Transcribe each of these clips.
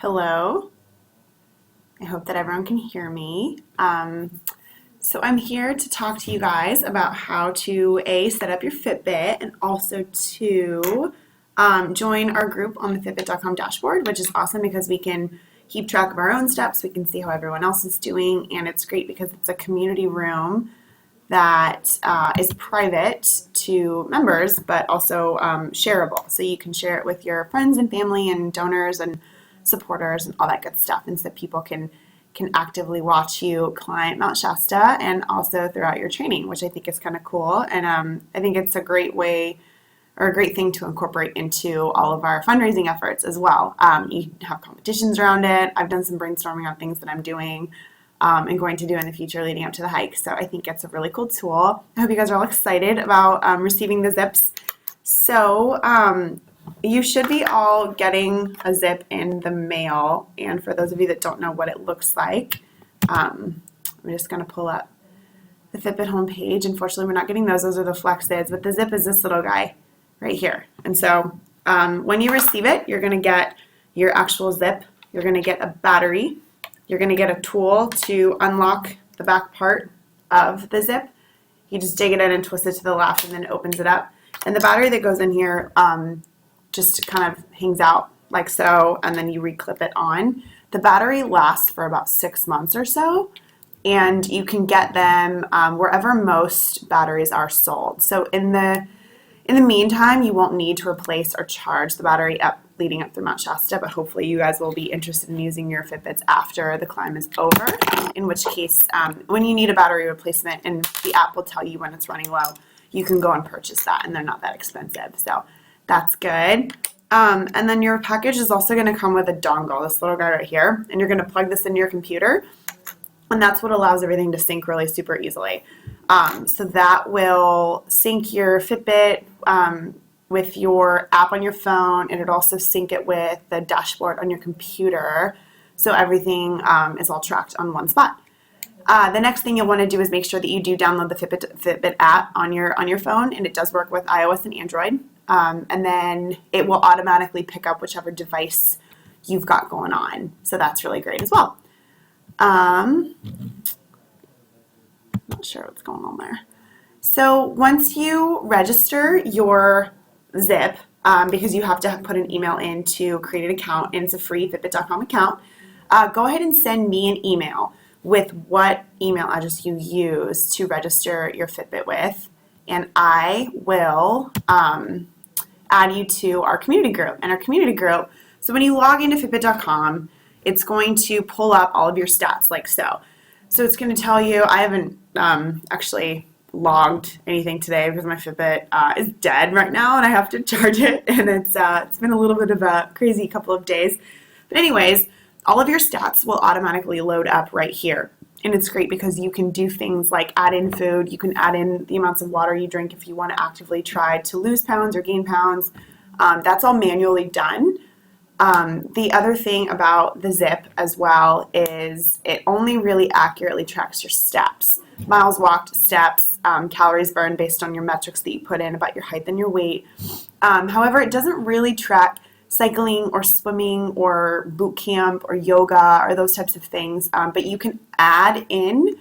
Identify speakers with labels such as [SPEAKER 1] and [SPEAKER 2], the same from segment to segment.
[SPEAKER 1] Hello. I hope that everyone can hear me. So I'm here to talk to you guys about how to set up your Fitbit and also to join our group on the Fitbit.com dashboard, which is awesome because we can keep track of our own steps. We can see how everyone else is doing, and it's great because it's a community room that is private to members, but also shareable. So you can share it with your friends and family and donors and supporters and all that good stuff, and so people can actively watch you climb Mount Shasta and also throughout your training, which I think is kind of cool. And I think it's a great way or a great thing to incorporate into all of our fundraising efforts as well. You have competitions around it. I've done some brainstorming on things that I'm doing and going to do in the future leading up to the hike. So I think it's a really cool tool. I hope you guys are all excited about receiving the zips. So you should be all getting a zip in the mail. And for those of you that don't know what it looks like, I'm just going to pull up the Fitbit homepage. Unfortunately, we're not getting those. Those are the Flexids. But the zip is this little guy right here. And so when you receive it, you're going to get your actual zip. You're going to get a battery. You're going to get a tool to unlock the back part of the zip. You just dig it in and twist it to the left, and then it opens it up. And the battery that goes in here just kind of hangs out like so, and then you reclip it on. The battery lasts for about 6 months or so, and you can get them wherever most batteries are sold. So in the meantime, you won't need to replace or charge the battery leading up through Mount Shasta, but hopefully you guys will be interested in using your Fitbits after the climb is over, in which case when you need a battery replacement, and the app will tell you when it's running low, you can go and purchase that, and they're not that expensive. So that's good. And then your package is also going to come with a dongle, this little guy right here, and you're going to plug this into your computer, and that's what allows everything to sync really super easily. So that will sync your Fitbit with your app on your phone, and it'll also sync it with the dashboard on your computer, so everything is all tracked on one spot. The next thing you'll want to do is make sure that you do download the Fitbit app on your phone, and it does work with iOS and Android. And then it will automatically pick up whichever device you've got going on. So that's really great as well. Not sure what's going on there. So once you register your zip, because you have to put an email in to create an account, and it's a free Fitbit.com account, go ahead and send me an email with what email address you use to register your Fitbit with, and I will add you to our community group. And our community group, so when you log into Fitbit.com, it's going to pull up all of your stats like so. So it's going to tell you, I haven't actually logged anything today because my Fitbit is dead right now and I have to charge it, and it's been a little bit of a crazy couple of days. But anyways, all of your stats will automatically load up right here. And it's great because you can do things like add in food. You can add in the amounts of water you drink if you want to actively try to lose pounds or gain pounds. That's all manually done. The other thing about the Zip as well is it only really accurately tracks your steps. Miles walked, steps, calories burned based on your metrics that you put in about your height and your weight. However, it doesn't really track cycling or swimming or boot camp or yoga or those types of things, but you can add in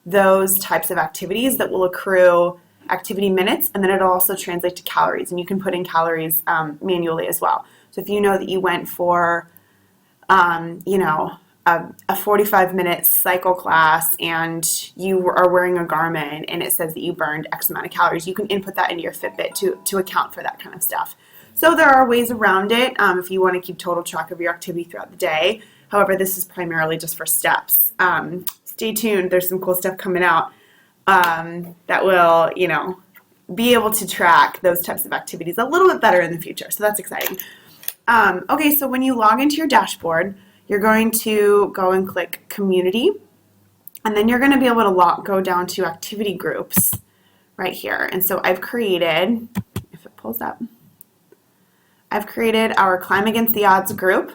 [SPEAKER 1] those types of activities that will accrue activity minutes, and then it'll also translate to calories, and you can put in calories manually as well. So if you know that you went for a 45-minute cycle class and you are wearing a Garmin and it says that you burned X amount of calories, you can input that into your Fitbit to account for that kind of stuff. So there are ways around it if you want to keep total track of your activity throughout the day. However, this is primarily just for steps. Stay tuned. There's some cool stuff coming out that will, be able to track those types of activities a little bit better in the future. So that's exciting. Okay, so when you log into your dashboard, you're going to go and click Community, and then you're going to be able to go down to Activity Groups right here. And so I've created, if it pulls up, I've created our Climb Against the Odds group.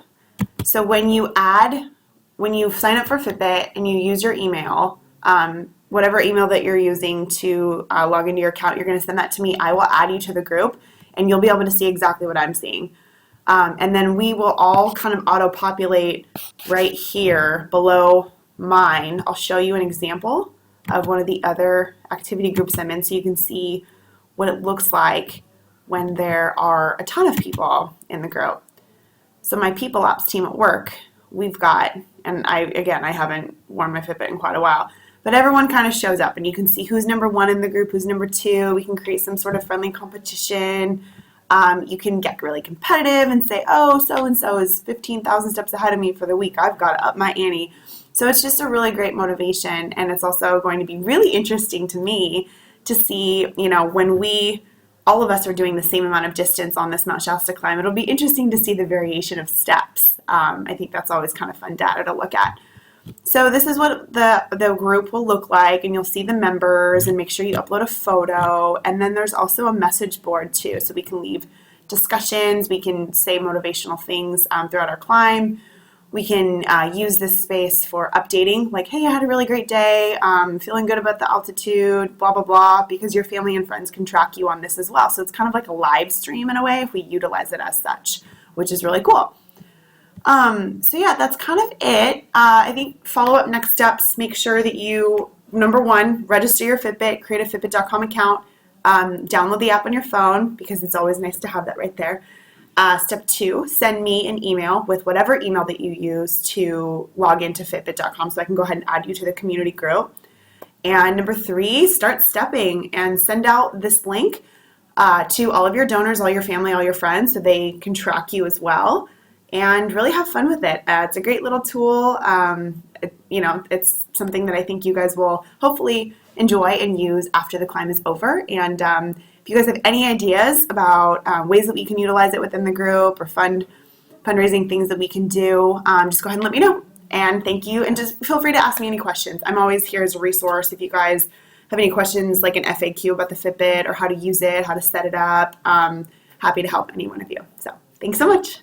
[SPEAKER 1] So when you sign up for Fitbit and you use your email, whatever email that you're using to log into your account, you're going to send that to me. I will add you to the group, and you'll be able to see exactly what I'm seeing. And then we will all kind of auto-populate right here below mine. I'll show you an example of one of the other activity groups I'm in so you can see what it looks like when there are a ton of people in the group. So my People Ops team at work, we've got, and I haven't worn my Fitbit in quite a while, but everyone kind of shows up and you can see who's number one in the group, who's number two. We can create some sort of friendly competition. You can get really competitive and say, oh, so-and-so is 15,000 steps ahead of me for the week. I've got to up my ante. So it's just a really great motivation, and it's also going to be really interesting to me to see, when all of us are doing the same amount of distance on this Mount Shasta climb, it'll be interesting to see the variation of steps. I think that's always kind of fun data to look at. So this is what the group will look like, and you'll see the members, and make sure you upload a photo. And then there's also a message board too, so we can leave discussions, we can say motivational things throughout our climb. We can use this space for updating, like, hey, I had a really great day, feeling good about the altitude, blah, blah, blah, because your family and friends can track you on this as well. So it's kind of like a live stream in a way if we utilize it as such, which is really cool. So yeah, that's kind of it. I think follow-up next steps, make sure that you, number one, register your Fitbit, create a Fitbit.com account, download the app on your phone because it's always nice to have that right there. Step two, send me an email with whatever email that you use to log into Fitbit.com so I can go ahead and add you to the community group. And number three, start stepping and send out this link to all of your donors, all your family, all your friends so they can track you as well. And really have fun with it. It's a great little tool. It's something that I think you guys will hopefully enjoy and use after the climb is over. And if you guys have any ideas about ways that we can utilize it within the group or fundraising things that we can do, just go ahead and let me know. And thank you. And just feel free to ask me any questions. I'm always here as a resource. If you guys have any questions like an FAQ about the Fitbit or how to use it, how to set it up, happy to help any one of you. So thanks so much.